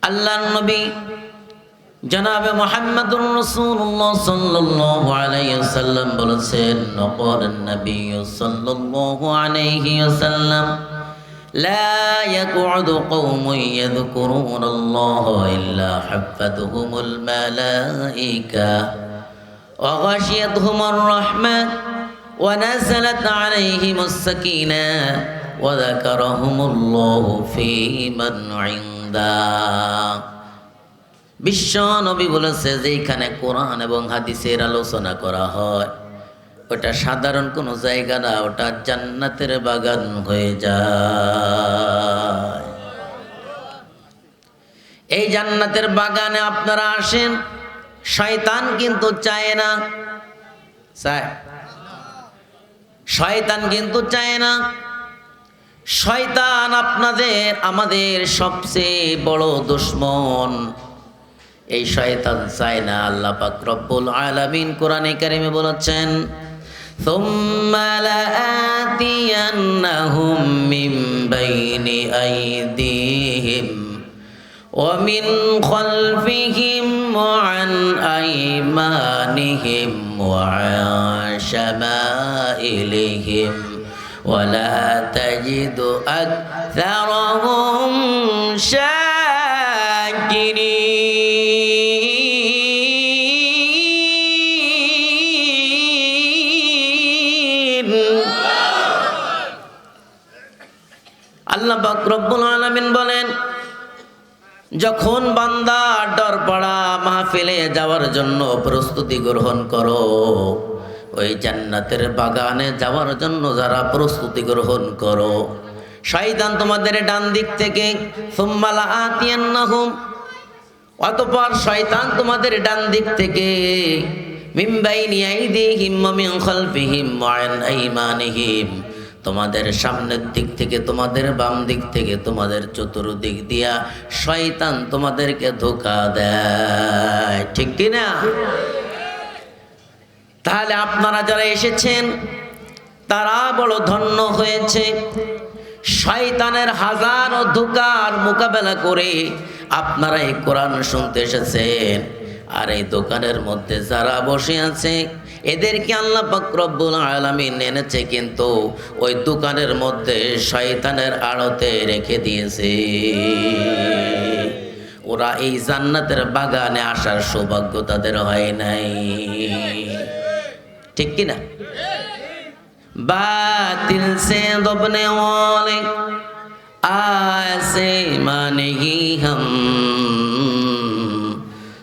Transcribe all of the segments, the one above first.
আল্লাহর নবী জনাবে মুহাম্মদুর রাসূলুল্লাহ সাল্লাল্লাহু আলাইহি ওয়াসাল্লাম বলেছেন, নকরান নবী সাল্লাল্লাহু আলাইহি ওয়াসাল্লাম, লা ইয়াকউদু কওমুন ইয়াযকুরুনাল্লাহা ইল্লা হাফাতহুমুল মালায়েকা ওয়া গাশিয়াতহুমুর রাহমাহ ওয়া নাযালাত আলাইহিমুস সাকিনাহ ওয়া যাকারাহুমুল্লাহু ফী মান ইনদা। বিশ্ব নবী বলেছে, যেখানে কোরআন এবং হাদিসের আলোচনা করা হয় ওটা সাধারণ কোনো জায়গা না, ওটা জান্নাতের বাগান হয়ে যায়। এই জান্নাতের বাগানে আপনারা আসেন, শয়তান কিন্তু চায় না, চায়? শয়তান কিন্তু চায় না। শয়তান আমাদের সবচেয়ে বড় দুশমন। এই শয়তান চায় না। আল্লাহ পাক রব্বুল আলামিন কোরআনে কারিমে বলেছেন, সুম্মা লাআতিয়ান্নাহুম মিন বাইনি আইদিহিম ওয়া মিন খালফিহিম ওয়া আন আইমানিহিম ওয়া আন শামাইলিহিম ওয়া লা তাজিদু আকসারাহুম শাকিরিন। আল্লাহ পাক রব্বুল আলামিন বলেন, যখন বান্দা ডরপাড়া মাহফিলে যাওয়ার জন্য প্রস্তুতি গ্রহণ করো, ওই জান্নাতের বাগানে যাওয়ার জন্য যারা প্রস্তুতি গ্রহণ করো, শয়তান তোমাদের ডান দিক থেকে, সুম্মা লাআতিয়ান্নাহুম, অতঃপর শয়তান তোমাদের ডান দিক থেকে, মিন বাইনি আইদিহিম ওয়া মিন খালফিহিম ওয়া আন আইমানিহিম, তোমাদের সামনের দিক থেকে, তোমাদের বাম দিক থেকে, তোমাদের চতুর্দিক দিয়া শয়তান তোমাদেরকে ধোঁকা দেয়, ঠিক কি না? তাহলে আপনারা যারা এসেছেন তারা বড় ধন্য হয়েছে। শয়তানের হাজারো ধোঁকার মোকাবেলা করে আপনারা এই কোরআন শুনতে এসেছেন। আর এই দোকানের মধ্যে যারা বসে আছে এদেরকে আল্লাহ পাক রব্বুল আলামিন এনেছে, কিন্তু ওই দোকানের মধ্যে শয়তানের আড়তে রেখে দিয়েছে। ওরা এই জান্নাতের বাগানে আসার সৌভাগ্য তাদের হয় নাই, ঠিক কিনা? বাতিল সে দবনে ওয়ালে आसे मानेगी हम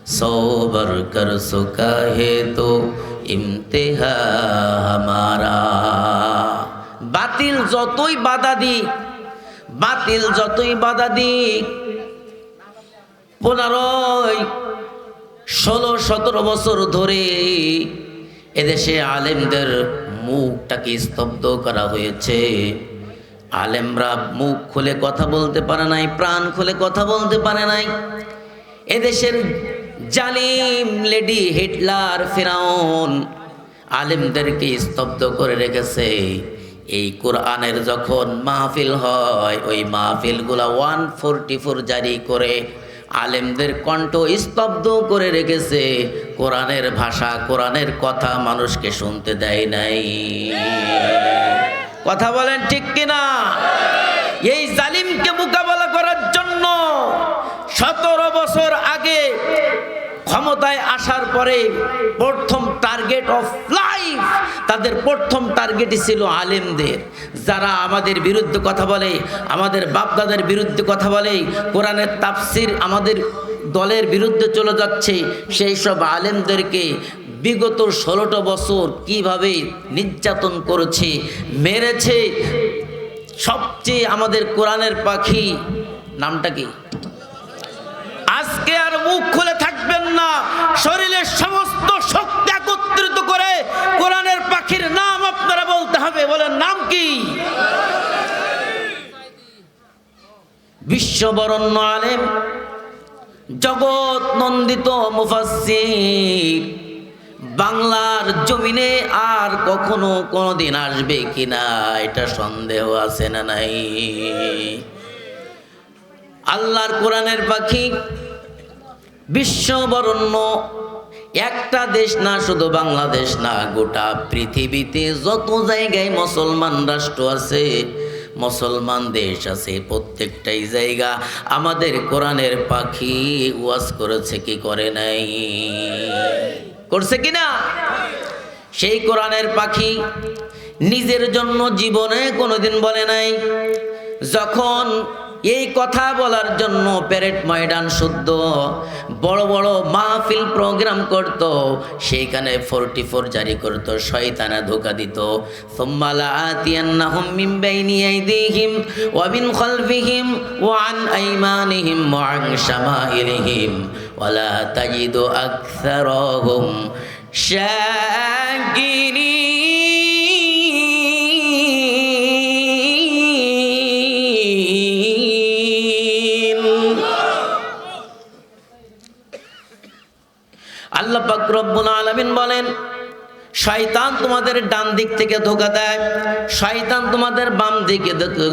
सोबर कर सुका है तो इम्तिहा हमारा। বাতিল যতই বাধা দিক, বাতিল যতই বাধা দিক, 15-16-17 বছর ধরে এদেশে আলেমদের মুখটাকে স্তব্ধ করা হয়েছে। আলেমরা মুখ খুলে কথা বলতে পারে নাই, প্রাণ খুলে কথা বলতে পারে নাই। এদেশের জালিম লেডি হিটলার, ফিরাউন আলেমদেরকে স্তব্ধ করে রেখেছে। এই কোরআনের যখন মাহফিল হয়, ওই মাহফিলগুলা 144 জারি করে আলেমদের কণ্ঠ স্তব্ধ করে রেখেছে। কোরআনের ভাষা, কোরআনের কথা মানুষকে শুনতে দেয় নাই। কথা বলেন ঠিক কিনা? এই জালিমকে মোকাবেলা করার জন্য 17 বছর আগে ক্ষমতায় আসার পরে প্রথম টার্গেট অফ লাইফ, তাদের প্রথম টার্গেটই ছিল আলেমদের। যারা আমাদের বিরুদ্ধে কথা বলে, আমাদের বাপদাদের বিরুদ্ধে কথা বলে, কোরআনের তাফসির আমাদের দলের বিরুদ্ধে চলে যাচ্ছে, সেই সব আলেমদেরকে বিগত 16টা বছর কিভাবে নির্যাতন করেছে, মেরেছে। সবচেয়ে আমাদের কোরআনের পাখি নামটা কি? আজকে আর মুখ খুলে থাকবেন না, শরীরের সমস্ত শক্তি একত্রিত করে কোরআনের পাখির নাম আপনারা বলতে হবে। বলেন নাম কি? বিশ্ববরণ্য আলেম, জগৎ নন্দিত মুফাসসির, বাংলার জমিনে আর কখনো কোনোদিন আসবে কিনা এটা সন্দেহ আছে না নাই? আল্লাহর কোরআনের পাখি বিশ্ববরণ্য। একটা দেশ না, শুধু বাংলাদেশ না, গোটা পৃথিবীতে যত জায়গায় মুসলমান রাষ্ট্র আছে, মুসলমান দেশ আছে, প্রত্যেকটাই জায়গা আমাদের কোরআনের পাখি ওয়াজ করেছে কি করে নাই? করছে কিনা? সেই কোরআনের পাখি নিজের জন্য জীবনে কোনোদিন বলে নাই। যখন এই কথা বলার জন্য প্যারেড ময়দান শুদ্ধ বড় বড় মাহফিল প্রোগ্রাম করত, সেইখানে 44 জারি করত, শয়তানে ধোঁকা দিত। সুম্মা লাআতিয়ান্নাহুম মিন বাইনি আইদিহিম ওয়া মিন খালফিহিম ওয়া আন আইমানিহিম ওয়া আন শামাইলিহিম ওয়া লা তাজিদু আকসারাহুম শাকিরিন। আল্লাহ পাক রব্বুল আলামিন বলেন, শয়তান তোমাদের ডান দিক থেকে ধোঁকা দেয়, শয়তান তোমাদের বাম দিকে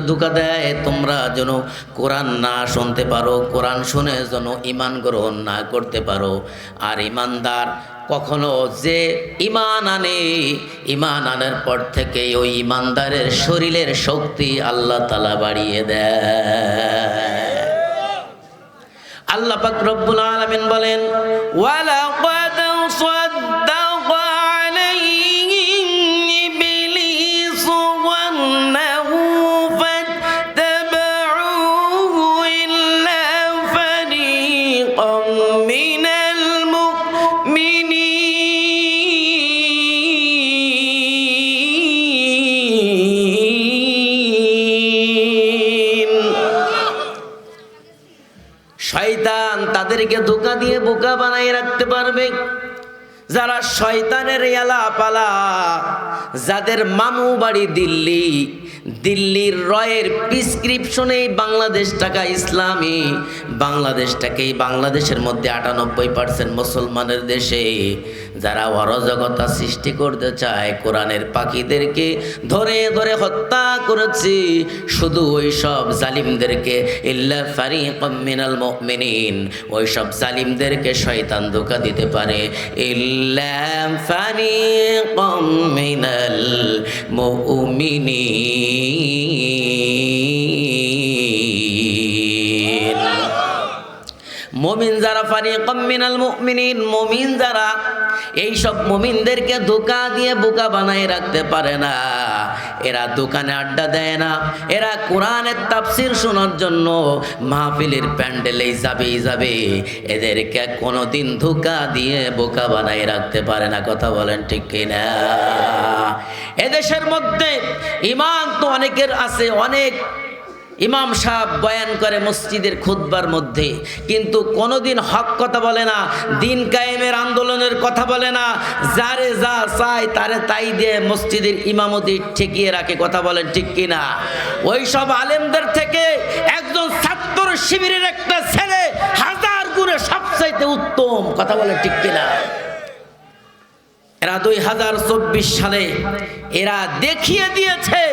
ধোঁকা দেয়, তোমরা যেন কোরআন না শুনতে পারো, কোরআন শুনে যেন ঈমান গ্রহণ না করতে পারো। আর ঈমানদার কখনো যে ঈমান আনে, ঈমান আনার পর থেকে ওই ঈমানদারের শরীরের শক্তি আল্লাহ তাআলা বাড়িয়ে দেয়। আল্লাহ পাক রব্বুল আলামিন বলেন, ওয়ালাকাদ সাদ্দাকা আলাইহিম ইবলিসু ওয়ান্নাহু ফাত্তাবাউহু ইল্লা ফারীকাম মিনাল মুমিনিন। শয়তান তাদেরকে ধোঁকা দিয়ে বোকা বানাই রাখতে পারবে। যারা শয়তানের এলা পালা, যাদের মামু বাড়ি দিল্লি, দিল্লির রয়ের প্রিসক্রিপশনে বাংলাদেশ টাকা ইসলামী, বাংলাদেশটাকেই বাংলাদেশের মধ্যে 98% মুসলমানের দেশে, যারা অরাজকতা সৃষ্টি করতে চায়, কোরআনের পাখিদেরকে ধরে ধরে হত্যা করেছে। শুধু ওই সব জালিমদেরকে, ইল্লা ফারীকাম মিনাল মুমিনিন, ওই সব জালিমদেরকে শয়তান ধোঁকা দিতে পারে। ইল্লা ফারীকাম মিনাল মুমিনিন। মুমিন যারা, ফারীকাম মিনাল মুমিনিন, মুমিন যারা, এই সব মুমিনদেরকে ধোঁকা দিয়ে বোকা বানায় রাখতে পারে না। এরা দোকানে আড্ডা দেয় না, এরা কোরআনের তাফসীর শোনার জন্য মাহফিলের প্যান্ডেলেই যাবে। এদেরকে কোনোদিন ধোঁকা দিয়ে বোকা বানায় রাখতে পারে না। কথা বলেন ঠিক কিনা? এদেশের মধ্যে ঈমান তো অনেকের আছে, অনেক ইমাম সাহেব বয়ান করে মসজিদের খুতবার মধ্যে, কিন্তু কোনোদিন হক কথা বলে না, দিন কায়েমের আন্দোলনের কথা বলে না। যারে যা চায় তারে তাই দিয়ে মসজিদের ইমামতি ঠেকিয়ে রাখে। কথা বলেন ঠিক কিনা? ওই সব আলেমদের থেকে একজন ছাত্র শিবিরের একটা ছেলে 1000 গুণে সবচাইতে উত্তম। কথা বলেন ঠিক কিনা? এরা 2024 সালে এরা দেখিয়ে দিয়েছে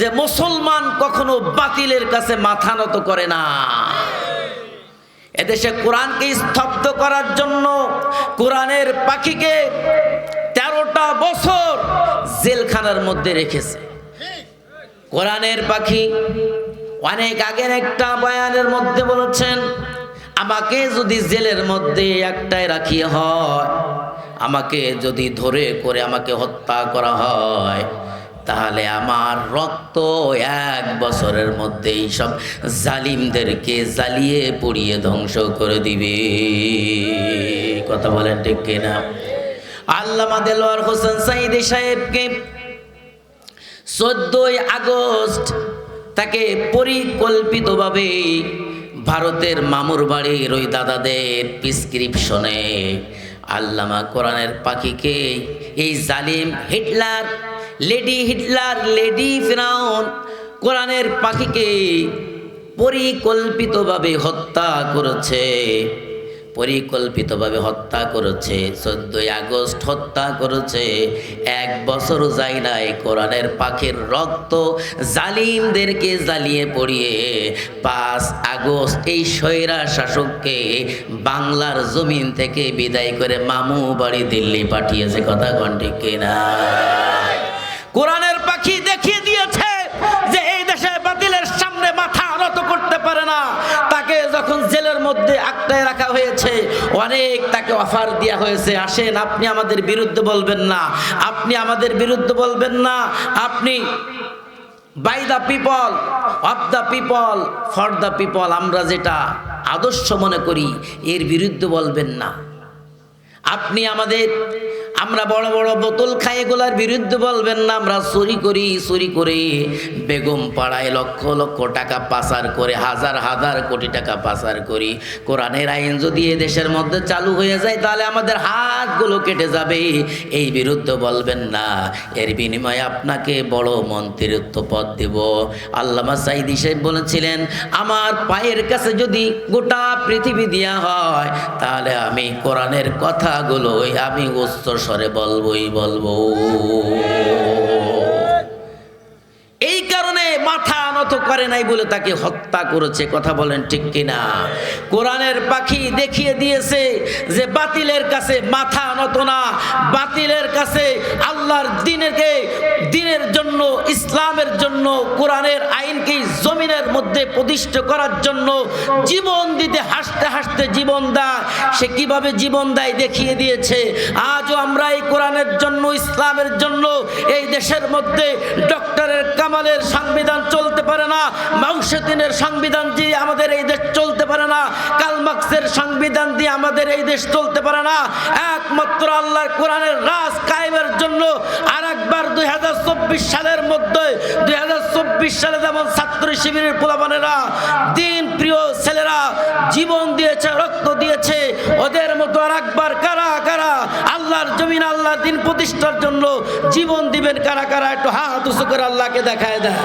যে মুসলমান কখনো বাতিলের কাছে মাথা নত করে না। এদেশে কোরআনকে স্তব্ধ করার জন্য কোরআনের পাখিকে 13টা বছর জেলখানার মধ্যে রেখেছে। কোরআনের পাখি অনেক আগের একটা বয়ানের মধ্যে বলেছেন, আমাকে যদি জেলের মধ্যে একটাই রাখিয়ে হয়, আমাকে যদি ধরে করে আমাকে হত্যা করা হয়, তাহলে আমার রক্ত 1 বছরের মধ্যেই সব জালিমদেরকে জ্বালিয়ে পুড়িয়ে ধ্বংস করে দিবে। কথা বলেন ঠিক কিনা? আল্লামা দেলোয়ার হোসেন সাঈদী সাহেবকে 14ই আগস্ট তাকে পরিকল্পিতভাবে ভারতের মামুর বাড়ির ওই দাদাদের প্রিসক্রিপশনে আল্লামা কোরআনের পাখিকে, এই জালিম হিটলার, লেডি ফিরাউন কোরআনের পাখিকে পরিকল্পিতভাবে হত্যা করেছে। পরিকল্পিতভাবে হত্যা করেছে। 14ই আগস্ট হত্যা করেছে। 1 বছর যায় নাই, কোরআনের পাখির রক্ত জালিমদেরকে জ্বালিয়ে পড়িয়ে 5 আগস্ট এই স্বৈরা শাসককে বাংলার জমিন থেকে বিদায় করে মামু বাড়ি দিল্লি পাঠিয়েছে। কথা কোন ঠিক কিনা? কোরআনের পাখি দেখিয়ে দিয়েছে যে এই দেশে বাতিলের সামনে মাথা নত করতে পারে না। তাকে যখন জেলের মধ্যে আটকায় রাখা হয়েছে, অনেক তাকে অফার দেওয়া হয়েছে, আসেন আপনি আমাদের বিরুদ্ধে বলবেন না, আপনি আমাদের বিরুদ্ধে বলবেন না, আপনি by the people, of the people, for the people, আমরা যেটা আদর্শ মনে করি এর বিরুদ্ধে বলবেন না। আপনি আমরা বড় বড় বোতল খাই এগুলার বিরুদ্ধে বলবেন না। আমরা চুরি করি, চুরি করে বেগম পাড়ায় লক্ষ লক্ষ টাকা পাচার করে, হাজার হাজার কোটি টাকা পাচার করি। কোরআনের আইন যদি এ দেশের মধ্যে চালু হয়ে যায় তাহলে আমাদের হাতগুলো কেটে যাবে, এই বিরুদ্ধে বলবেন না। এর বিনিময়ে আপনাকে বড় মন্ত্রিত্ব পদ দেব। আল্লামা সাঈদী সাহেব বলেছিলেন, আমার পায়ের কাছে যদি গোটা পৃথিবী দেয়া হয় তাহলে আমি কোরআনের কথাগুলো আমি উচ্চ স্বরে বলবই বলবো। এই কারণে মাথা নত করে নাই বলে তাকে হত্যা করেছে। কথা বলেন ঠিক কিনা? কোরআনের পাখি দেখিয়ে দিয়েছে যে বাতিলের কাছে মাথা নত না, বাতিলের কাছে আল্লাহর দিনের জন্য, ইসলামের জন্য, কোরআনের আইনকে জমিনের মধ্যে প্রতিষ্ঠা করার জন্য জীবন দিতে, হাসতে হাসতে জীবন দেয়। সে কিভাবে জীবন দেয় দেখিয়ে দিয়েছে। আজও আমরা এই কোরআনের জন্য, ইসলামের জন্য এই দেশের মধ্যে ডক্টরের কামালের সংবিধান চলতে পারে না, মাউসেদিনের সংবিধান দিয়ে আমাদের এই দেশ চলতে পারে না, কার্ল মার্কসের সংবিধান দিয়ে আমাদের এই দেশ চলতে পারে না। একমাত্র আল্লাহর কোরআনের রাজ কায়েমের জন্য আরেকবার 2024 সালের মধ্যে, 2024 সালে যেমন ছাত্র শিবিরের পোলাপানেরা, দিন প্রিয় ছেলেরা জীবন দিয়েছে, রক্ত দিয়েছে, ওদের মতো আরেকবার কারা কারা আল্লাহর জমিন, আল্লাহর দিন প্রতিষ্ঠার জন্য জীবন দিবেন কারা কারা? একটু হাত উঁচু করে আল্লাহকে দেখায় দেয়।